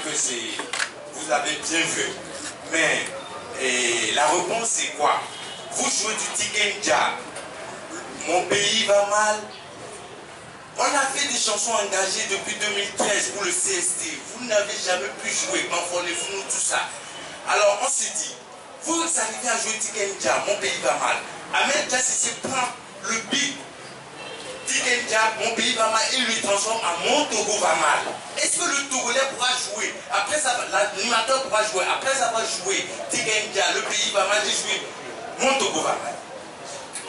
que vous avez bien vu. Mais la réponse c'est quoi? Vous jouez du Tikenja. Mon pays va mal. On a fait des chansons engagées depuis 2013 pour le CST. Vous n'avez jamais pu jouer, Manfolez-vous, tout ça. Alors on se dit, vous arrivez à jouer Tikenja, mon pays va mal. Ahmed Diassissé prend le beat Tikenja, mon pays va mal, et lui transforme en mon Togo va mal. Est-ce que le Togolais pourra jouer? Après ça, l'animateur pourra jouer. Après avoir joué Tikenja, le pays va mal, j'ai joué mon Togo va mal.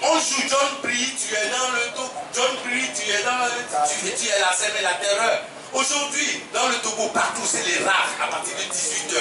On joue John Pri, tu es dans le Togo. John Pri, tu es dans le... Tu es la scène et la terreur. Aujourd'hui, dans le Togo, partout, c'est les rafs à partir de 18 h.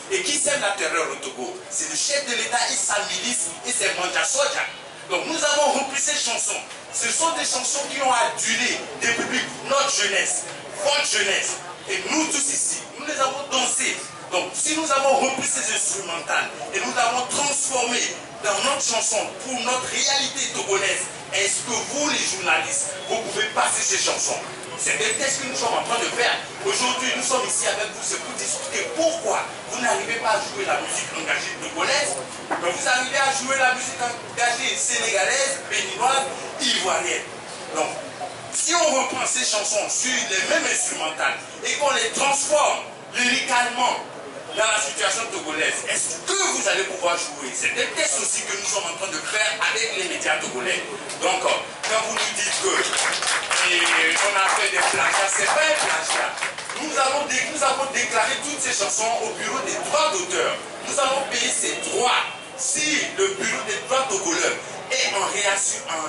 Et qui sème la terreur au Togo? C'est le chef de l'État et sa milice et ses Manja Soja. Donc nous avons repris ces chansons. Ce sont des chansons qui ont adulé des publics, notre jeunesse, votre jeunesse. Et nous tous ici, nous les avons dansés. Donc si nous avons repris ces instrumentales et nous l'avons transformé dans notre chanson pour notre réalité togolaise, est-ce que vous les journalistes, vous pouvez passer ces chansons? C'est des tests que nous sommes en train de faire. Aujourd'hui, nous sommes ici avec vous, c'est pour discuter pourquoi vous n'arrivez pas à jouer la musique engagée togolaise, mais vous arrivez à jouer la musique engagée sénégalaise, béninoise, ivoirienne. Donc, si on reprend ces chansons sur les mêmes instrumentales et qu'on les transforme lyricalement dans la situation togolaise, est-ce que vous allez pouvoir jouer? C'est des tests aussi que nous sommes en train de faire avec les médias togolais. Donc, quand vous nous dites que on a fait des plagiats, c'est pas un plagiat. Nous avons déclaré toutes ces chansons au bureau des droits d'auteur. Nous avons payé ces droits. Si le bureau des droits togolais est en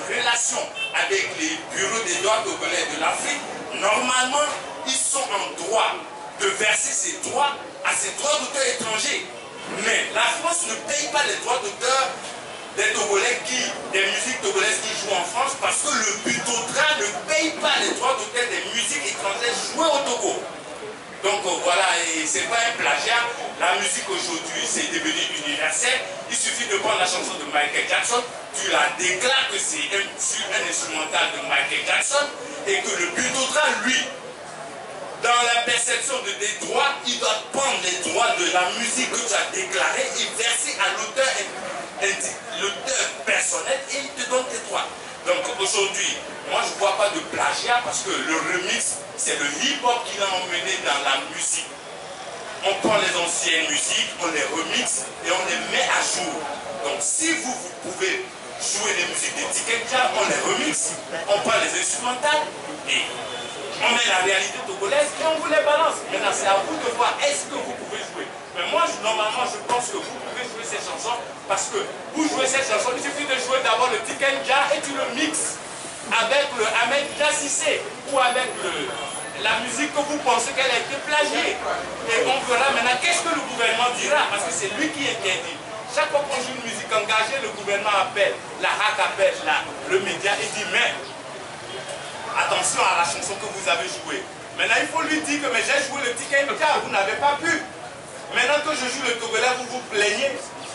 relation avec les bureaux des droits togolais de l'Afrique, normalement, ils sont en droit de verser ces droits à ces droits d'auteur étrangers. Mais la France ne paye pas les droits d'auteur des Togolais des musiques togolaises qui jouent en France parce que le Butotra ne paye pas les droits d'auteur des musiques étrangères jouées au Togo. Donc voilà, et c'est pas un plagiat. La musique aujourd'hui, c'est devenu universel. Il suffit de prendre la chanson de Michael Jackson, tu la déclares que c'est un instrumental de Michael Jackson et que le Butotra, lui, dans la perception de tes droits, il doit prendre les droits de la musique que tu as déclarée et verser à l'auteur personnel et il te donne tes droits. Donc aujourd'hui, moi je ne vois pas de plagiat parce que le remix, c'est le hip-hop qui l'a emmené dans la musique. On prend les anciennes musiques, on les remixe et on les met à jour. Donc si vous pouvez jouer les musiques des Tikenja, on les remixe, on prend les instrumentales et on met la réalité togolaise et on vous les balance. Maintenant, c'est à vous de voir est-ce que vous pouvez jouer. Mais moi, normalement, je pense que vous pouvez jouer ces chansons parce que vous jouez ces chansons, il suffit de jouer d'abord le Tikenja et tu le mixes avec le Ahmed Diassissé ou avec la musique que vous pensez qu'elle a été plagiée. Et on verra maintenant qu'est-ce que le gouvernement dira parce que c'est lui qui interdit. Chaque fois qu'on joue une musique engagée, le gouvernement appelle, la RAC appelle le média et dit mais attention à la chanson que vous avez jouée. Maintenant, il faut lui dire que mais j'ai joué le Tikenja, vous n'avez pas pu. Maintenant que je joue le Togolais, vous vous plaignez.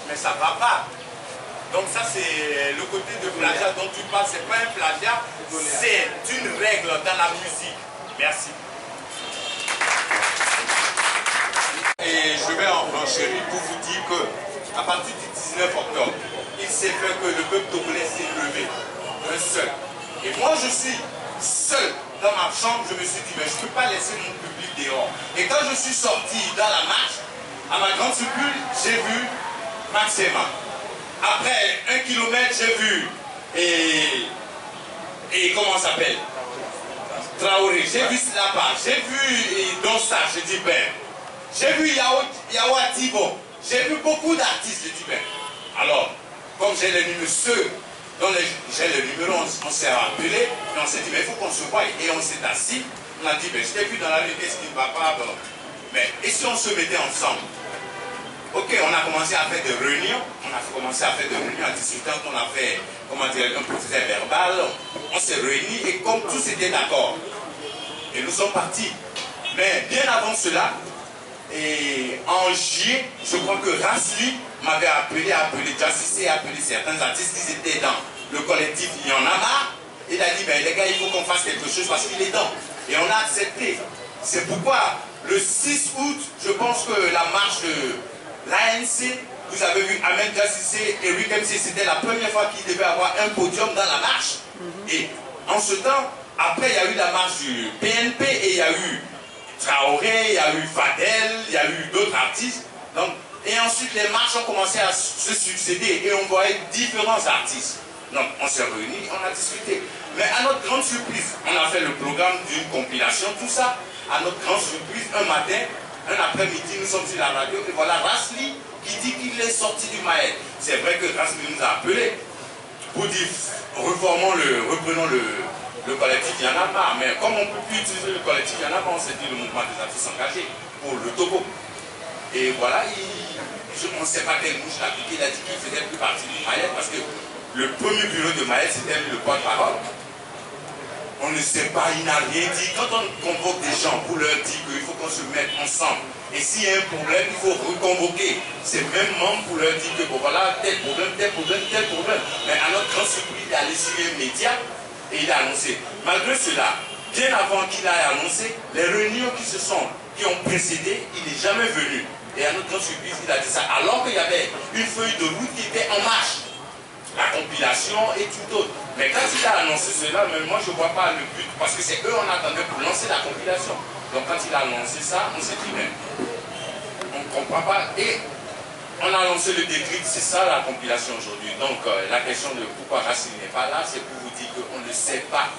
Mais ça ne va pas. Donc ça, c'est le côté de plagiat dont tu parles. Ce n'est pas un plagiat, c'est une règle dans la musique. Merci. Et je vais en renchérir pour vous dire qu'à partir du 19 octobre, il s'est fait que le peuple togolais s'est levé. Un seul. Et moi, je suis seul dans ma chambre, je me suis dit, mais je ne peux pas laisser mon public dehors. Et quand je suis sorti dans la marche, à ma grande surprise, j'ai vu Maxima. Après 1 kilomètre, j'ai vu et comment ça s'appelle Traoré, j'ai vu Slapa, j'ai vu Donsa, je dis ben. J'ai vu Yawa Tibo, j'ai vu beaucoup d'artistes, je dis ben. Alors, comme j'ai les numéros, ceux dont j'ai le numéro, on s'est appelé, et on s'est dit, mais il faut qu'on se voie. Et on s'est assis, on a dit, ben, je t'ai vu dans la rue, qu'est-ce qui ne va pas bon. Mais et si on se mettait ensemble? Ok, on a commencé à faire des réunions, à discuter, on a fait, comment dire, un procès verbal, on s'est réunis et comme tous étaient d'accord, et nous sommes partis. Mais bien avant cela, et en juillet, je crois que Rasli m'avait appelé Diassissé, appelé certains artistes qui étaient dans le collectif Il y en a marre. Il a dit, ben, les gars, il faut qu'on fasse quelque chose parce qu'il est dans. Et on a accepté. C'est pourquoi Le 6 août, je pense que la marche de l'ANC, vous avez vu Ahmed Gassissé et Eric MC, c'était la première fois qu'il devait avoir un podium dans la marche. Et en ce temps, après il y a eu la marche du PNP et il y a eu Traoré, il y a eu Fadel, il y a eu d'autres artistes. Donc, et ensuite les marches ont commencé à se succéder et on voyait différents artistes. Donc on s'est réunis, on a discuté. Mais à notre grande surprise, on a fait le programme d'une compilation, tout ça. À notre grande surprise, un matin, un après-midi, nous sommes sur la radio et voilà Rasli qui dit qu'il est sorti du Maël. C'est vrai que Rasli nous a appelés pour dire reprenons le collectif Y'en a marre. Mais comme on ne peut plus utiliser le collectif Y'en a marre, on s'est dit le mouvement des artistes engagés pour le Togo. Et voilà, on ne sait pas quelle mouche l'a piqué, il a dit qu'il ne faisait plus partie du Maël parce que le premier bureau de Maël c'était le porte-parole. On ne sait pas, il n'a rien dit. Quand on convoque des gens pour leur dire qu'il faut qu'on se mette ensemble, et s'il y a un problème, il faut reconvoquer ces mêmes membres pour leur dire que bon voilà, tel problème, tel problème, tel problème. Mais à notre grande surprise, il est allé sur les médias et il a annoncé. Malgré cela, bien avant qu'il ait annoncé, les réunions qui ont précédé, il n'est jamais venu. Et à notre grande surprise, il a dit ça. Alors qu'il y avait une feuille de route qui était en marche. La compilation et tout autre. Mais quand il a annoncé cela, même moi je ne vois pas le but, parce que c'est eux on attendait pour lancer la compilation. Donc quand il a lancé ça, on s'est dit mais on ne comprend pas. Et on a lancé le déclic, c'est ça la compilation aujourd'hui. Donc la question de pourquoi Racine n'est pas là, c'est pour vous dire qu'on ne sait pas.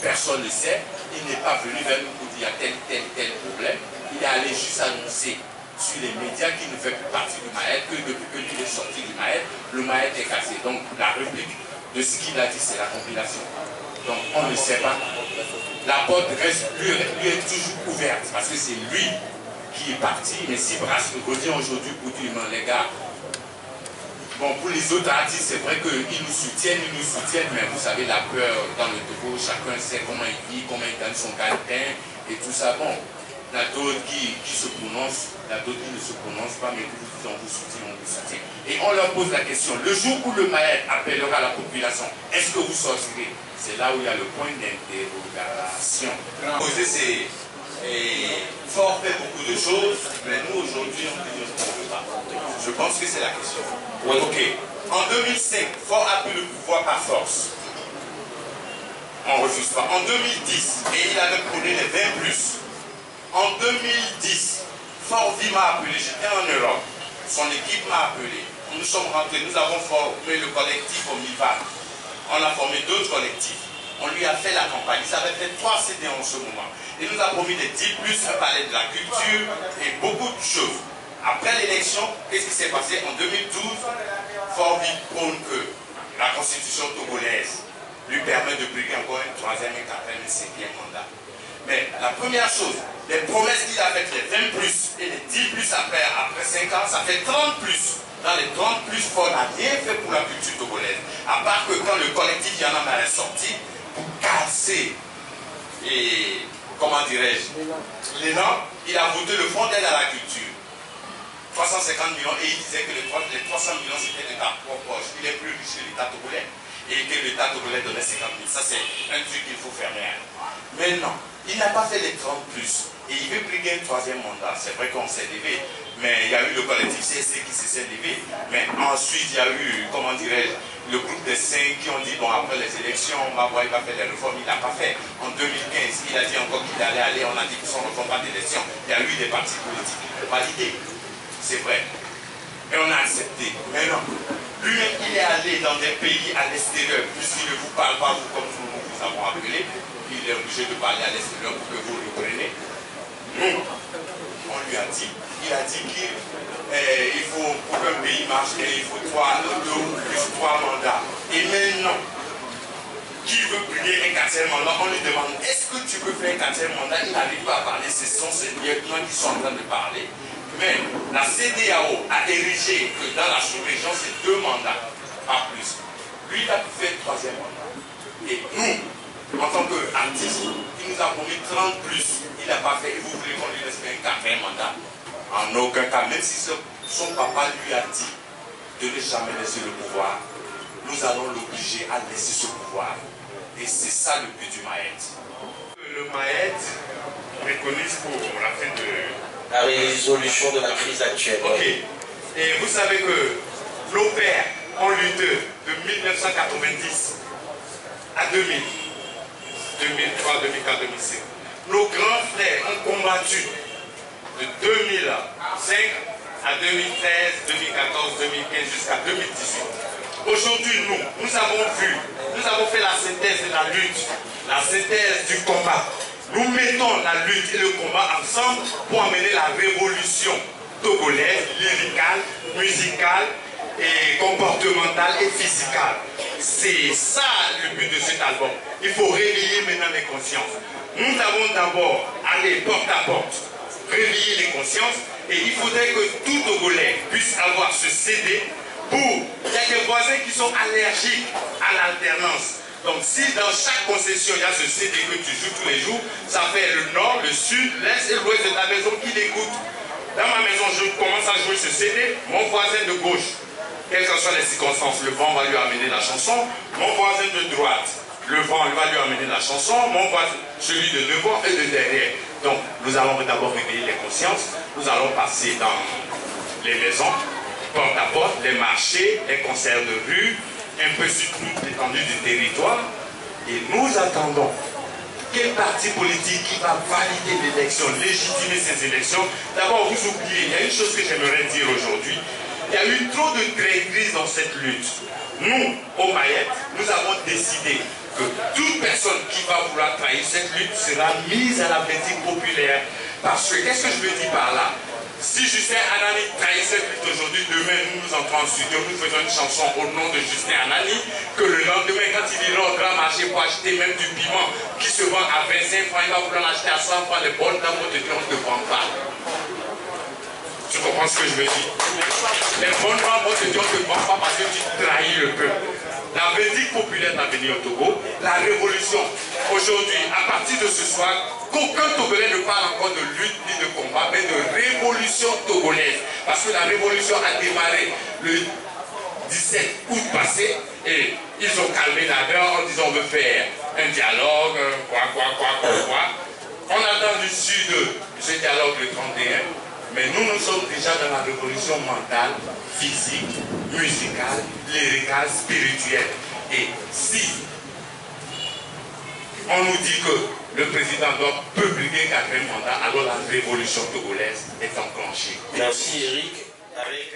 Personne ne sait. Il n'est pas venu vers nous pour dire il y a tel problème. Il est allé juste annoncer sur les médias qui ne fait plus partie du Maël, que depuis que lui est sorti du Maël, le Maël est cassé. Donc la réplique de ce qu'il a dit, c'est la compilation. Donc on ne sait pas. La porte reste, lui est toujours ouverte, parce que c'est lui qui est parti. Mais si Brass revient aujourd'hui pour dire, non les gars, bon pour les autres artistes, c'est vrai qu'ils nous soutiennent, mais vous savez, la peur dans le Togo, chacun sait comment il vit, comment il gagne son gagne-pain et tout ça. Bon. Il y a d'autres qui se prononcent, il y a d'autres qui ne se prononcent pas, mais qui vous disent on vous soutient, Et on leur pose la question, le jour où le Maël appellera la population, est-ce que vous sortirez? C'est là où il y a le point d'interrogation. C'est fort fait beaucoup de choses, mais nous aujourd'hui on dit qu'on ne peut pas. Je pense que c'est la question. Ouais. Ok. En 2005, Fort a pris le pouvoir par force. On ne refuse pas. En 2010, et il avait prôné les 20+. En 2010, Fort Vie m'a appelé, j'étais en Europe, son équipe m'a appelé, nous sommes rentrés, nous avons formé le collectif Omiva, on a formé d'autres collectifs, on lui a fait la campagne, ça avait fait 3 CD en ce moment, il nous a promis des 10+, un palais de la culture et beaucoup de choses. Après l'élection, qu'est-ce qui s'est passé? En 2012, Fort Vie prône que la constitution togolaise lui permet de briguer encore un 3e et 4e et 5e mandat. Mais la première chose, les promesses qu'il a faites, les 20+ et les 10+ après 5 ans, ça fait 30+. Dans les 30+, Fort n'a rien fait pour la culture togolaise. À part que quand le collectif Y'en a marre est sorti, pour casser, et comment dirais-je, l'élan, il a voté le fonds d'aide à la culture. 350 millions, et il disait que les 300 millions c'était de ta propre poche. Il est plus riche que l'État togolais, et que l'État togolais donnait 50 000. Ça c'est un truc qu'il faut fermer. Mais non. Il n'a pas fait les 30+, et il veut briguer un 3e mandat. C'est vrai qu'on s'est levé, mais il y a eu le collectif CSC qui s'est levé. Mais ensuite, il y a eu, comment dirais-je, le groupe des 5 qui ont dit, bon, après les élections, on va voir, il va faire les réformes. Il n'a pas fait. En 2015, il a dit encore qu'il allait aller, on a dit que son réforme pas d'élection. Il y a eu des partis politiques qui l'ont validé. C'est vrai. Et on a accepté. Mais non. Lui-même, il est allé dans des pays à l'extérieur, puisqu'il ne vous parle pas, vous, comme nous vous avons appelé. Il est obligé de parler à l'extérieur pour que vous le preniez. On lui a dit, il a dit qu'il faut, pour qu'un pays marche, il faut 2 ou plus 3 mandats. Et maintenant, qui veut briguer un 4e mandat, on lui demande, est-ce que tu peux faire un 4e mandat? Il n'arrive pas à parler, ce sont ces lieutenants qui sont en train de parler. Mais la CEDEAO a érigé que dans la sous-région, c'est 2 mandats, pas plus. Lui, il a pu faire 3e mandat. Et nous, en tant qu'artiste, il nous a promis 30+, il n'a pas fait, et vous voulez qu'on lui laisse faire un 4e mandat? En aucun cas, même si son papa lui a dit de ne jamais laisser le pouvoir, nous allons l'obliger à laisser ce pouvoir. Et c'est ça le but du Maët. Le Maët préconise pour la fin de... La résolution de la crise actuelle. Ok. Et vous savez que nos pères ont lutté de 1990 à 2000, 2003, 2004, 2005. Nos grands frères ont combattu de 2005 à 2013, 2014, 2015 jusqu'à 2018. Aujourd'hui, nous avons fait la synthèse de la lutte, la synthèse du combat. Nous mettons la lutte et le combat ensemble pour amener la révolution togolaise, lyricale, musicale, et comportementale et physicale. C'est ça le but de cet album. Il faut réveiller maintenant les consciences. Nous avons d'abord allé porte à porte, réveiller les consciences, et il faudrait que tout Togolais puisse avoir ce CD pour... Il y a des voisins qui sont allergiques à l'alternance. Donc si dans chaque concession il y a ce CD que tu joues tous les jours, ça fait le nord, le sud, l'est et l'ouest de ta maison qui l'écoute. Dans ma maison, je commence à jouer ce CD, mon voisin de gauche, quelles que soient les circonstances, le vent va lui amener la chanson, mon voisin de droite, le vent va lui amener la chanson, mon voisin, celui de devant et de derrière. Donc nous allons d'abord réveiller les consciences, nous allons passer dans les maisons, porte à porte, les marchés, les concerts de rue, un peu sur toute l'étendue du territoire, et nous attendons quel parti politique qui va valider l'élection, légitimer ces élections. D'abord, vous oubliez, il y a une chose que j'aimerais dire aujourd'hui, il y a eu trop de traîtrise dans cette lutte. Nous, au Mayettes, nous avons décidé que toute personne qui va vouloir trahir cette lutte sera mise à la verdict populaire. Parce que, qu'est-ce que je veux dire par là? Si Justin Anani trahit cette lutte aujourd'hui, demain nous entrons en studio, nous faisons une chanson au nom de Justin Anani, que le lendemain, quand il ira au grand marché pour acheter même du piment qui se vend à 25 francs, il va vouloir l'acheter à 100 francs, les bonnes dames vont te dire on ne te vend pas. Tu comprends ce que je veux dire? Les bonnes dames vont te dire on ne te vend pas parce que tu trahis le peuple. La verdict populaire va venir au Togo, la révolution. Aujourd'hui, à partir de ce soir, qu'aucun Togolais ne parle encore de lutte ni de combat, mais de révolution togolaise. Parce que la révolution a démarré le 17 août passé et ils ont calmé la guerre en disant on veut faire un dialogue, quoi. On attend du sud ce dialogue le 31, mais nous sommes déjà dans la révolution mentale, physique, musicale, lyricale, spirituelle. Et si on nous dit que le président doit publier 4e mandat, alors la révolution togolaise est enclenchée. Merci Eric. Avec